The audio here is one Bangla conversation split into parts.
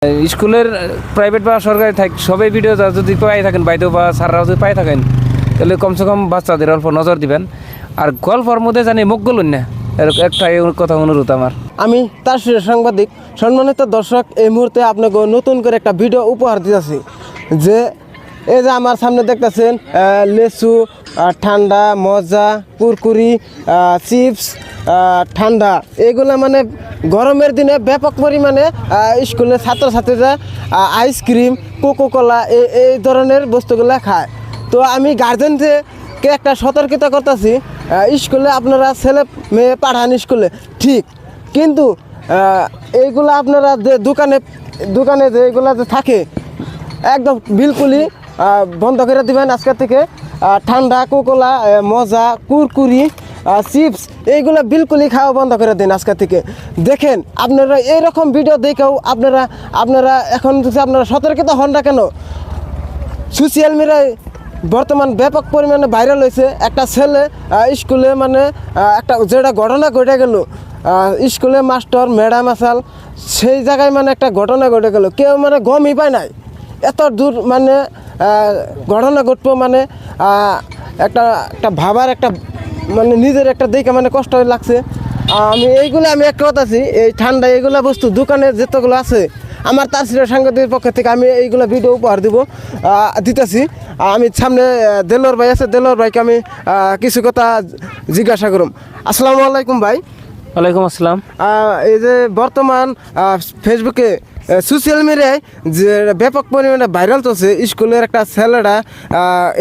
স্কুলের প্রাইভেট বা সরকারি থাক সবাই ভিডিও যদি পাই থাকেন বাইদো বা স্যাররাও যদি পাই থাকেন তাহলে কমসে কম বাচ্চাদের অল্প নজর দিবেন। আর গল্পর মধ্যে জানি মুখ গলুন না, একটাই কথা অনুরোধ আমার। আমি তার সাংবাদিক। সম্মানিত দর্শক, এই মুহূর্তে আপনাকে নতুন করে একটা ভিডিও উপহার দিতেছি। যে এই যে আমার সামনে দেখতেছেন লেচু, ঠান্ডা, মজা, কুরকুরি, চিপস, ঠান্ডা, এগুলো মানে গরমের দিনে ব্যাপক পরিমাণে স্কুলের ছাত্রছাত্রীরা আইসক্রিম, কোকোকোলা এই ধরনের বস্তুগুলো খায়। তো আমি গার্জেনকে একটা সতর্কতা করতেছি, স্কুলে আপনারা ছেলে মেয়ে পাঠান স্কুলে ঠিক, কিন্তু এইগুলো আপনারা যে দোকানে যে এগুলো যে থাকে একদম বিলকুলই বন্ধ করে দিবেন আজকের থেকে। ঠান্ডা, কোকোলা, মজা, কুরকুরি, চিপস, এইগুলো বিলকুলই খাওয়া বন্ধ করে দিন আজকের থেকে। দেখেন আপনারা এইরকম ভিডিও দেখেও আপনারা এখন আপনারা সতর্কতা হন না কেন? সোশ্যাল মিডিয়ায় বর্তমান ব্যাপক পরিমাণে ভাইরাল হয়েছে একটা ছেলে স্কুলে মানে একটা যেটা ঘটনা ঘটে গেল, স্কুলে মাস্টার ম্যাডাম আসাল সেই জায়গায় মানে একটা ঘটনা ঘটে গেল, কেউ মানে গমই পায় নাই এত দূর মানে ঘটনা ঘটবো মানে একটা ভাবার একটা মানে নিজের একটা দেখে মানে কষ্ট লাগছে। আমি একটা কথা আছি, এই ঠান্ডা এইগুলা বস্তু দোকানে যেতগুলো আছে আমার তার সাংবাদিকের পক্ষ থেকে আমি এইগুলো ভিডিও উপহার দিতেছি। আমি সামনে দেলোয়ার ভাই আছে, দেলোয়ার ভাইকে আমি কিছু কথা জিজ্ঞাসা করুম। আসসালামু আলাইকুম ভাই। ওয়ালাইকুম আসসালাম। এই যে বর্তমান ফেসবুকে সোশ্যাল মিডিয়ায় যে ব্যাপক পরিমাণে ভাইরাল চলছে, স্কুলের একটা ছেলেরা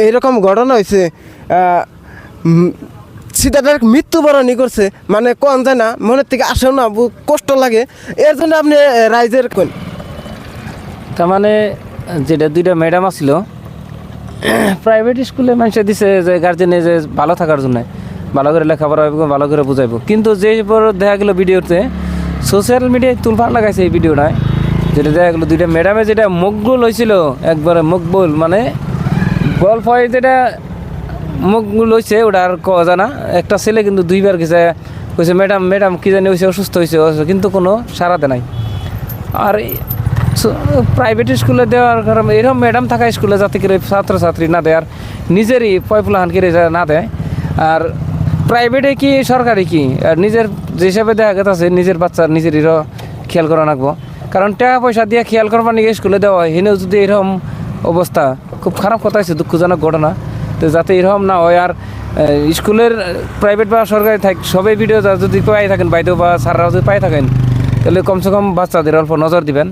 এইরকম ঘটনা হয়েছে, সেটার মৃত্যুবরণই করছে, মানে কোন যায় না, মনের থেকে আসেও না, কষ্ট লাগে। এর জন্য আপনি রাইজের কোন তার মানে যেটা দুইটা ম্যাডাম আসছিল প্রাইভেট স্কুলে মানুষে দিছে যে গার্জেনে যে ভালো থাকার জন্য, ভালো করে লেখাপড়া ভালো করে বুঝাইব, কিন্তু যে দেখা গেলো ভিডিওতে সোশ্যাল মিডিয়ায় তুলফার লাগাইছে এই ভিডিওটায়, যেটা দেখা গেলো দুইটা ম্যাডামে যেটা মকবুল হয়েছিল, একবারে মকবুল মানে গল্প হয় যেটা মকবুল হয়েছে ওটা আর কওয়া যায় না। একটা ছেলে কিন্তু দুইবার গেছে কইছে ম্যাডাম কী জানি হয়েছে, অসুস্থ হয়েছে, কিন্তু কোনো সারাতে নাই। আর প্রাইভেট স্কুলে দেওয়ার কারণ এরকম ম্যাডাম থাকা স্কুলে যাতে করে ছাত্রছাত্রী না দেয়, আর নিজেরই পয়ফুলাহান করে না দেয়। আর প্রাইভেটে কি সরকারি কি, আর নিজের যে হিসাবে দেখা গেছে নিজের বাচ্চার নিজেরই খেয়াল করা রাখবো, কারণ টাকা পয়সা দিয়ে খেয়াল করবার নিয়ে স্কুলে দেওয়া হয়, হেনেও যদি এরকম অবস্থা, খুব খারাপ কথা হয়েছে, দুঃখজনক ঘটনা। তো যাতে এরকম না হয়, আর স্কুলের প্রাইভেট বা সরকারি থাক সবাই ভিডিও যদি পাই থাকেন বাইদেও বা স্যাররাও যদি পাই থাকেন তাহলে কমসে কম বাচ্চাদের অল্প নজর দিবেন।